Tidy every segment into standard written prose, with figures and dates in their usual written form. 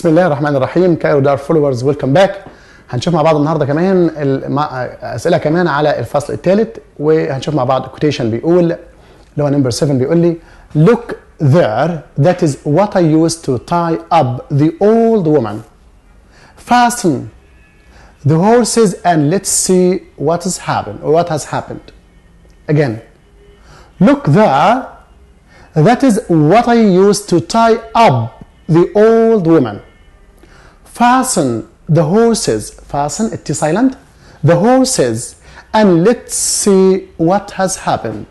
بسم الله الرحمن الرحيم. كايرو دار فولورز ويلكم باك. هنشوف مع بعض النهارده كمان اسئله كمان على الفصل الثالث، وهنشوف مع بعض كوتيشن بيقول اللي هو نمبر 7 بيقول لي look there that is what I used to tie up the old woman. Fasten the horses and let's see what has happened or what has happened. Again, look there that is what I used to tie up the old woman. Fasten the horses, fasten it's silent, the horses, and let's see what has happened.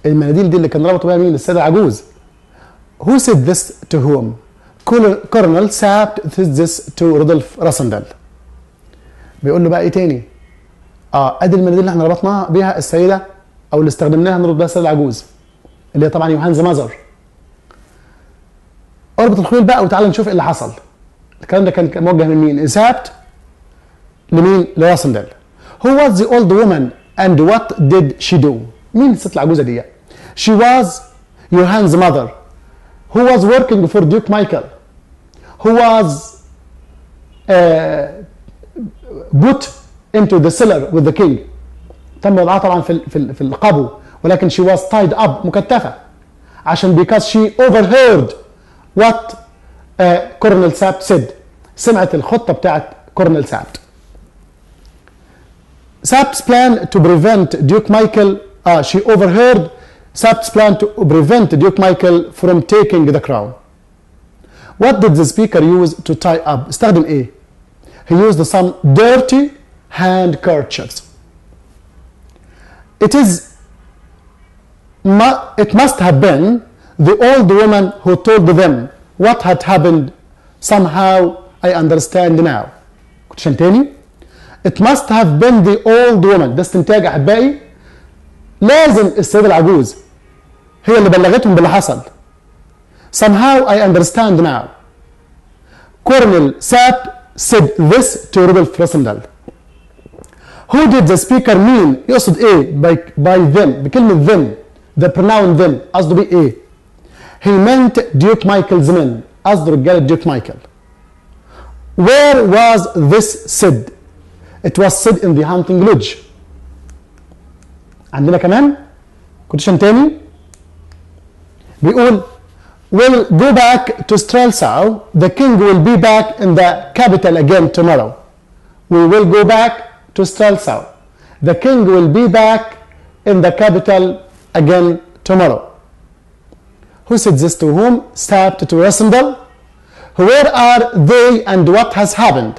المناديل دي اللي كان ربطوا بيها مين؟ السيدة عجوز. Who said this to whom? Colonel Sapt said this to Rudolf Rassendyll. بيقول له بقى ايه تاني؟ ادي المناديل اللي احنا ربطناها بيها السيدة او اللي استخدمناها نربط بيها السيدة العجوز اللي هي طبعا يوهانز ماذر. اربط الخيول بقى وتعالى نشوف ايه اللي حصل. الكلام ده كان موجه من مين؟ سابت لمين؟ لراسندل. Who was the old woman and what did she do؟ مين الست العجوزه دي؟ She was Johan's mother who was working for Duke Michael who was put into the cellar with the king. تم وضعها طبعا في القبو، ولكن she was tied up مكتفه عشان because she overheard what Colonel Sapt said. سمعت الخطة بتاعت Colonel Sapt. Sapt's plan to prevent Duke Michael, she overheard Sapt's plan to prevent Duke Michael from taking the crown. What did the speaker use to tie up? استخدم ايه؟ He used some dirty handkerchiefs. It must have been the old woman who told them what had happened. Somehow I understand now. عشان تاني it must have been the old woman. ده استنتاج احبائي. لازم السيدة العجوز هي اللي بلغتهم باللي حصل. Somehow I understand now. Colonel Sapt said this to Rudolf Rassendyll. Who did the speaker mean؟ يقصد ايه by them؟ بكلمة them. the pronoun them قصده بيه ايه؟ He meant Duke Michael's men. قصده رجالة ديوك مايكل. Where was this said؟ It was said in the hunting lodge. عندنا كمان كوتيشن تاني بيقول we'll go back to Strelsau. The king will be back in the capital again tomorrow. We will go back to Strelsau. The king will be back in the capital again tomorrow. Who said this to whom? Sapt to Rassendyll. Where are they and what has happened?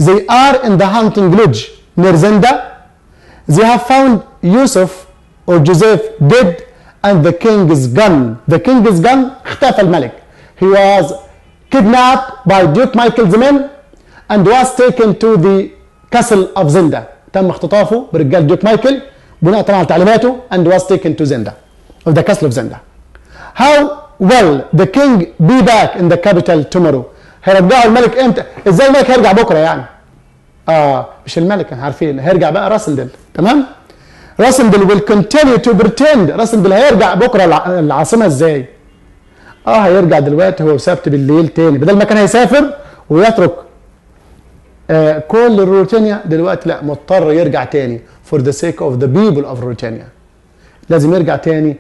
They are in the hunting lodge near Zenda. They have found Yusuf or Joseph dead and the king is gone. The king is gone. اختفى الملك. He was kidnapped by Duke Michael's men and was taken to the castle of Zenda. تم اختطافه برجال ديوك مايكل بناء طبعا على تعليماته and was taken to Zenda of the castle of Zenda. How will the king be back in the capital tomorrow؟ هيرجعوا الملك امتى؟ ازاي الملك هيرجع بكره يعني؟ مش الملك، احنا عارفين هيرجع بقى راسندل. تمام؟ راسندل will continue to pretend. راسندل هيرجع بكره العاصمه ازاي؟ هيرجع دلوقتي هو سبت بالليل تاني، بدل ما كان هيسافر ويترك كل روتينيا، دلوقتي لا، مضطر يرجع تاني for the sake of the people of روتينيا. لازم يرجع تاني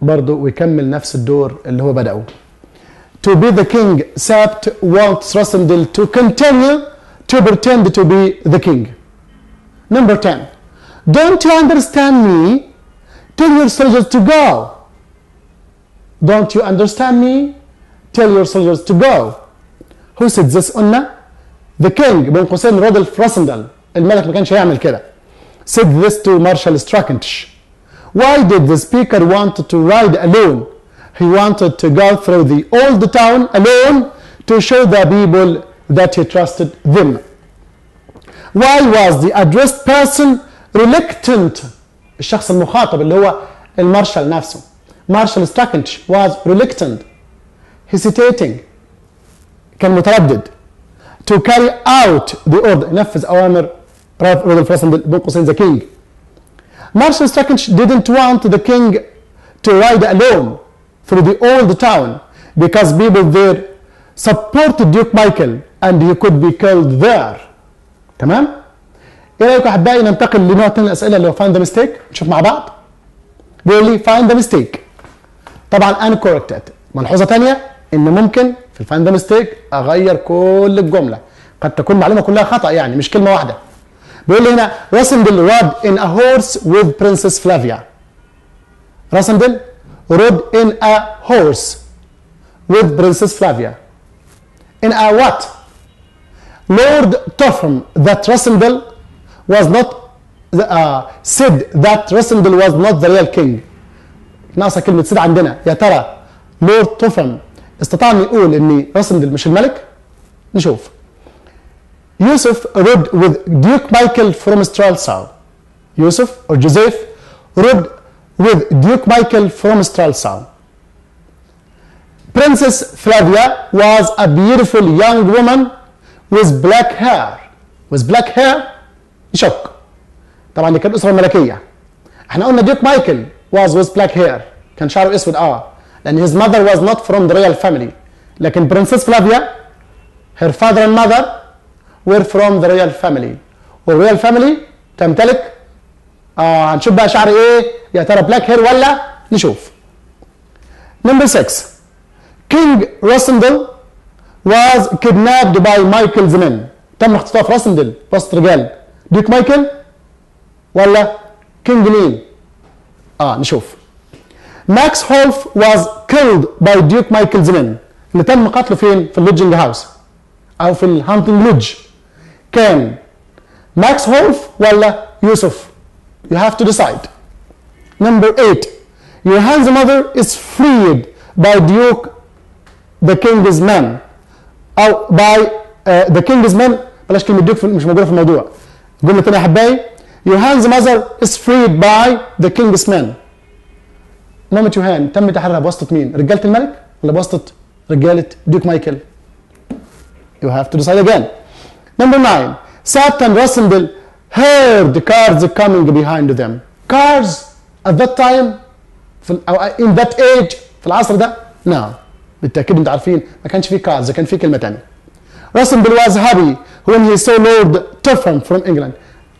برضه ويكمل نفس الدور اللي هو بدأه. To be the king, Sapt wants Rassendyll to continue to pretend to be the king. Number 10. Don't you understand me? Tell your soldiers to go. Don't you understand me? Tell your soldiers to go. Who said this قلنا؟ The king بين قوسين رودولف راسندل. الملك ما كانش هيعمل كده. Said this to Marshal Strakensch. Why did the speaker want to ride alone? He wanted to go through the old town alone to show the people that he trusted them. Why was the addressed person reluctant؟ الشخص المخاطب اللي هو المارشال نفسه. Marshal Strakensch was reluctant, hesitating. كان متردد. To carry out the order. ينفذ أوامر رودولف راسندل بين قوسين the king. Marshal Strakensch didn't want the king to ride alone through the old town. because people there supported Duke Michael and he could be killed there. تمام؟ ايه رايكم احبائي ننتقل لنوع تاني من الاسئله اللي هو find the mistake؟ نشوف مع بعض. بيقول لي find the mistake. طبعا uncorrected. ملحوظه ثانيه ان ممكن في find the mistake اغير كل الجمله. قد تكون المعلومه كلها خطا يعني مش كلمه واحده. بيقول لي هنا راسندل rode in a horse with Princess Flavia. راسندل rode in a horse with Princess Flavia. In a what? Lord Topham that Rasindel was not said that Rasindel was not the real king. ناقصه كلمه سيد عندنا. يا ترى لورد توفم استطاع ان يقول ان راسندل مش الملك؟ نشوف. يوسف rode with Duke Michael from Strelsau. يوسف or Joseph rode with Duke Michael from Strelsau. Princess Flavia was a beautiful young woman with black hair. with black hair يشك. طبعا دي كانت الاسره الملكيه. احنا قلنا ديوك مايكل was with black hair كان شعره اسود لان his mother was not from the royal family. لكن Princess Flavia her father and mother were from the royal family. والroyal family تمتلك هنشوف بقى شعر ايه؟ يا ترى black hair ولا؟ نشوف. Number 6. King Rasindel was kidnapped by Michael's men. تم اختطاف راسندل وسط رجال ديوك مايكل ولا كينج مين؟ نشوف. ماكس هولف was killed by Duke Michael's men. اللي تم قتله فين؟ في اللودجنج هاوس او في الهانتنج لودج. كان ماكس هولف ولا يوسف؟ You have to decide. Number 8. Johan's mother is freed by Duke the king's men او by the king's men. بلاش كلمه ديوك مش موجوده في الموضوع. جمله ثانيه يا احبائي. Johan's mother is freed by the king's men. مامة يوهان تم تحريرها بواسطه مين؟ رجاله الملك ولا بواسطه رجاله ديوك مايكل؟ You have to decide again. Number 9. Sat and Rasindel heard cars coming behind them. Cars at that time أو in that age في العصر ده؟ نعم. بالتأكيد انتوا عارفين ما كانش فيه cars كان فيه كلمة ثانية. Rasindel was happy when he saw Lord Topham from England.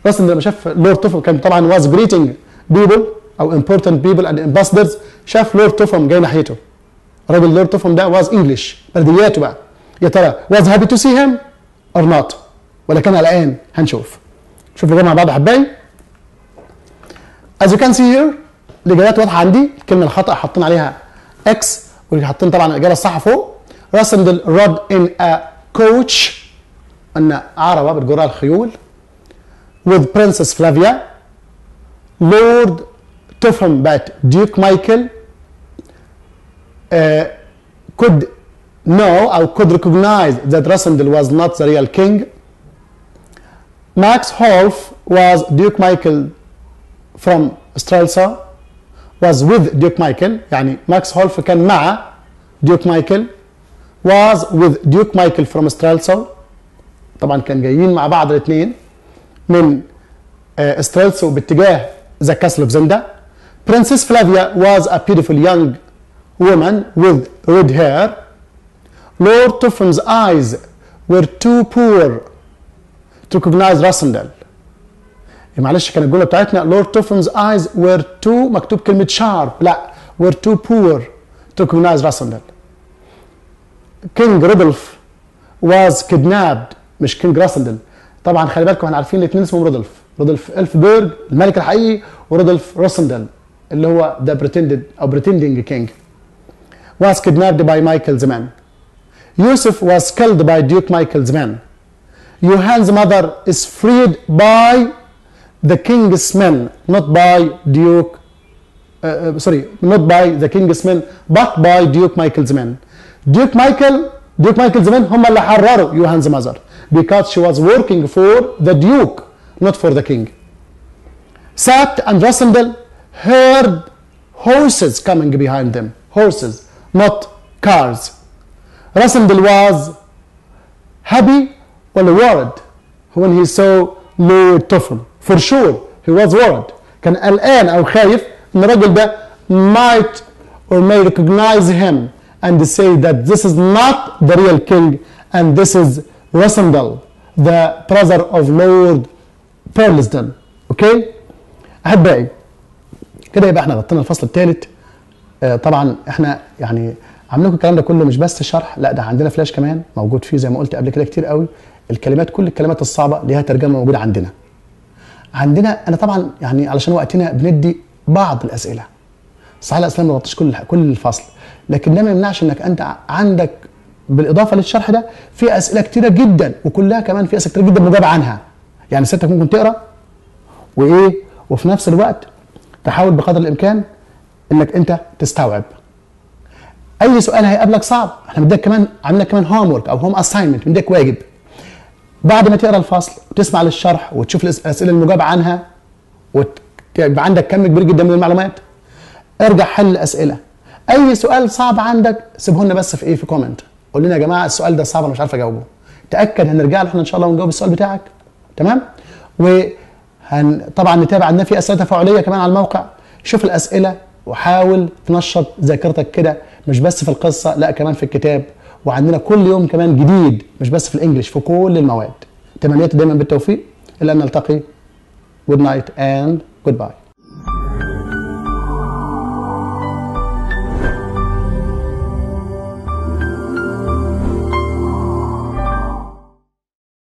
Rasindel لما شاف Lord Topham كان طبعا was greeting people أو important people and ambassadors. شاف Lord Topham جاي ناحيته. الراجل Lord Topham ده was English بلدياته بقى. يا ترى was happy to see him or not؟ ولا كان قلقان؟ هنشوف. شوف الإجابة مع بعض يا حبايبي. As you can see here الإجابات واضحة عندي. الكلمة الخطأ حاطين عليها X وحاطين طبعا الإجابة الصح فوق. Rasindel rode in a coach أن عربة بتجرها الخيول with Princess Flavia. Lord Topham but Duke Michael could know or could recognize that Rasindel was not the real king. Max Holf was Duke Michael from Strelsau was with Duke Michael. يعني ماكس هولف كان مع Duke Michael was with Duke Michael from Strelsau. طبعا كان جايين مع بعض الاثنين من ستريلسو باتجاه ذا كاسل اوف زندا. Princess Flavia was a beautiful young woman with red hair. Lord Topham's eyes were too poor to recognize Rasindel. معلش كان الجمله بتاعتنا Lord Topham's eyes were too مكتوب كلمه sharp لا were too poor to recognize Rasindel. King Rudolph was kidnapped مش كينج راسندل. طبعا خلي بالكم احنا عارفين الاثنين اسمهم رودولف إلفبرج الملك الحقيقي ورودولف راسندل اللي هو the pretended او pretending king was kidnapped by Michael's men. Yusuf was killed by Duke Michael's men. Johan's mother is freed by the king's men, not by Duke not by the king's men but by Duke Michael's men. Duke Michael's men هم اللي حرروا Johan's mother because she was working for the Duke not for the king. Sat and Rasindel heard horses coming behind them. Horses, not cars. Rasindel was happy or worried when he saw Lord Topham. For sure he was worried. كان قلقان أو خايف إن الراجل ده might or may recognize him and say that this is not the real king and this is Rosendal, the brother of Lord Burlesdon. اوكي احبائي، كده يبقى احنا غطينا الفصل الثالث. طبعا احنا يعني عاملين لكم الكلام ده كله مش بس شرح، لا ده عندنا فلاش كمان موجود فيه زي ما قلت قبل كده كتير قوي. الكلمات، كل الكلمات الصعبه ليها ترجمه موجوده عندنا. انا طبعا يعني علشان وقتنا بندي بعض الاسئله. صحيح الاسئله ما بغطيش كل الفصل، لكن ده ما يمنعش انك انت عندك بالاضافه للشرح ده في اسئله كتيره جدا، وكلها كمان في اسئله كتيره جدا مجاب عنها. يعني سيادتك ممكن تقرا وفي نفس الوقت تحاول بقدر الامكان انك انت تستوعب. اي سؤال هيقابلك صعب احنا بنديك كمان، عاملين كمان هوم ورك او هوم اساينمنت، بنديك واجب بعد ما تقرا الفصل وتسمع للشرح وتشوف الاسئله المجاب عنها ويبقى عندك كم كبير جدا من المعلومات، ارجع حل الاسئله. اي سؤال صعب عندك سيبه لنا بس في كومنت، قول لنا يا جماعه السؤال ده صعب انا مش عارف اجاوبه. تاكد هنرجع له احنا ان شاء الله ونجاوب السؤال بتاعك. تمام؟ طبعا نتابع، عندنا في اسئله تفاعليه كمان على الموقع. شوف الاسئله وحاول تنشط ذاكرتك كده، مش بس في القصه لا كمان في الكتاب. وعندنا كل يوم كمان جديد مش بس في الانجليش، في كل المواد. تمنياتي دايما بالتوفيق، الى ان نلتقي. Good night and goodbye.